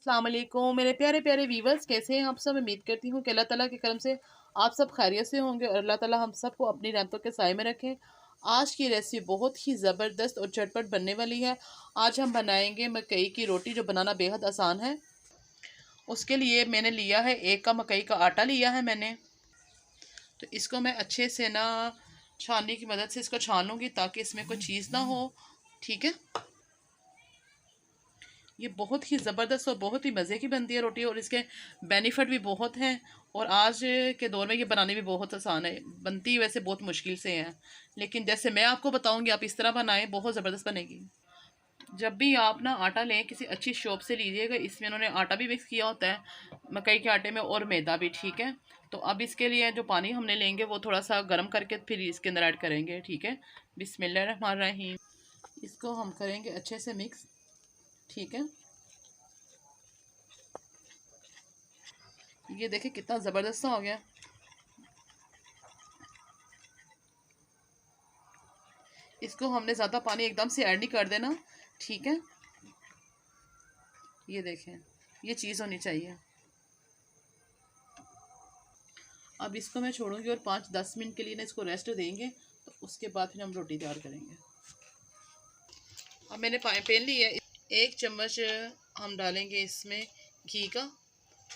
अस्सलाम वालेकुम मेरे प्यारे प्यारे वीवर्स, कैसे हैं आप सब। उम्मीद करती हूँ कि अल्लाह ताला के करम से आप सब खैरियत से होंगे और अल्लाह ताला हम सबको अपनी रहमतों के साए में रखें। आज की रेसिपी बहुत ही ज़बरदस्त और झटपट बनने वाली है। आज हम बनाएंगे मकई की रोटी, जो बनाना बेहद आसान है। उसके लिए मैंने लिया है 1 कप मकई का आटा लिया है मैंने। तो इसको मैं अच्छे से ना छाननी की मदद से इसको छान लूँगी ताकि इसमें कोई चीज़ ना हो। ठीक है, ये बहुत ही ज़बरदस्त और बहुत ही मज़े की बनती है रोटी और इसके बेनिफिट भी बहुत हैं। और आज के दौर में ये बनाने भी बहुत आसान है। बनती वैसे बहुत मुश्किल से है, लेकिन जैसे मैं आपको बताऊंगी आप इस तरह बनाएं, बहुत ज़बरदस्त बनेगी। जब भी आप ना आटा लें किसी अच्छी शॉप से लीजिएगा। इसमें उन्होंने आटा भी मिक्स किया होता है मकई के आटे में और मैदा भी। ठीक है, तो अब इसके लिए जो पानी हमने लेंगे वो थोड़ा सा गर्म करके फिर इसके अंदर ऐड करेंगे। ठीक है, बिस्मिल्लाहिर्रहमानिर्रहीम। इसको हम करेंगे अच्छे से मिक्स। ठीक है, ये देखिए कितना ज़बरदस्त हो गया। इसको हमने ज़्यादा पानी एकदम से ऐड नहीं कर देना। ठीक है, ये देखें, ये चीज़ होनी चाहिए। अब इसको मैं छोड़ूंगी और 5-10 मिनट के लिए ना इसको रेस्ट देंगे। तो उसके बाद फिर हम रोटी तैयार करेंगे। अब मैंने पैन लिया है, 1 चम्मच हम डालेंगे इसमें घी का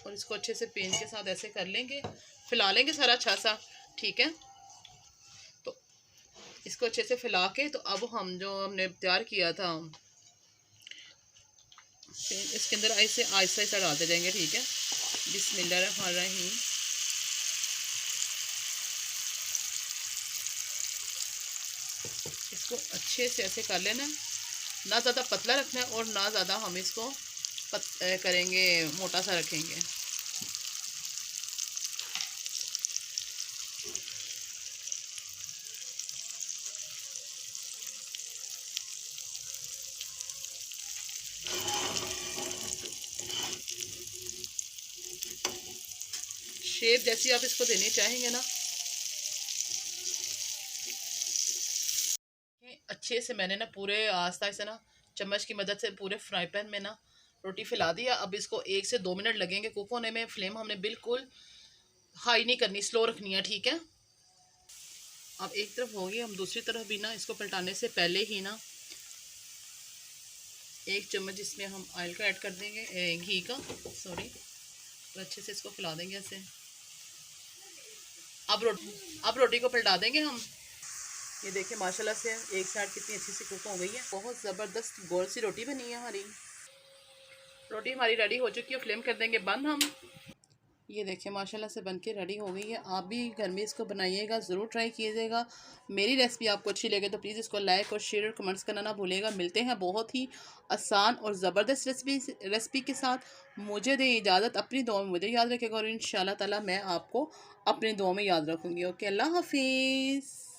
और इसको अच्छे से पेन के साथ ऐसे कर लेंगे, फैला लेंगे सारा अच्छा सा। ठीक है, तो इसको अच्छे से फैला के तो अब हम जो हमने तैयार किया था इसके अंदर ऐसे आहिस्ता आहिस्ता डालते जाएंगे। ठीक है, बिस्मिल्लाहिर्रहमानिर्रहीम। इसको अच्छे से ऐसे कर लेना, ना ज़्यादा पतला रखना है और ना ज़्यादा हम इसको करेंगे मोटा सा रखेंगे। शेप जैसी आप इसको देनी चाहेंगे ना, अच्छे से मैंने ना पूरे आस्ता से ना चम्मच की मदद से पूरे फ्राई पैन में ना रोटी फैला दिया। अब इसको 1 से 2 मिनट लगेंगे कुक होने में। फ्लेम हमने बिल्कुल हाई नहीं करनी, स्लो रखनी है। ठीक है, अब एक तरफ होगी, हम दूसरी तरफ भी ना इसको पलटाने से पहले ही ना 1 चम्मच इसमें हम ऑयल का ऐड कर देंगे, घी का, सॉरी। तो अच्छे से इसको फैला देंगे ऐसे। अब रोटी को पलटा देंगे हम। ये देखिए माशाल्लाह से एक साइड कितनी अच्छी सी कुक हो गई है। बहुत ज़बरदस्त गोल सी रोटी बनी है हमारी। रोटी हमारी रेडी हो चुकी है, फ्लेम कर देंगे बंद हम। ये देखिए माशाल्लाह से बनके रेडी हो गई है। आप भी घर में इसको बनाइएगा, ज़रूर ट्राई कीजिएगा। मेरी रेसिपी आपको अच्छी लगे तो प्लीज़ इसको लाइक और शेयर और कमेंट्स करना ना भूलिएगा। मिलते हैं बहुत ही आसान और ज़बरदस्त रेसिपी के साथ। मुझे दें इजाज़त, अपनी दुआ में मुझे याद रखेगा और इंशाल्लाह ताला मैं आपको अपनी दुआ में याद रखूँगी। ओके, अल्लाह हाफिज़।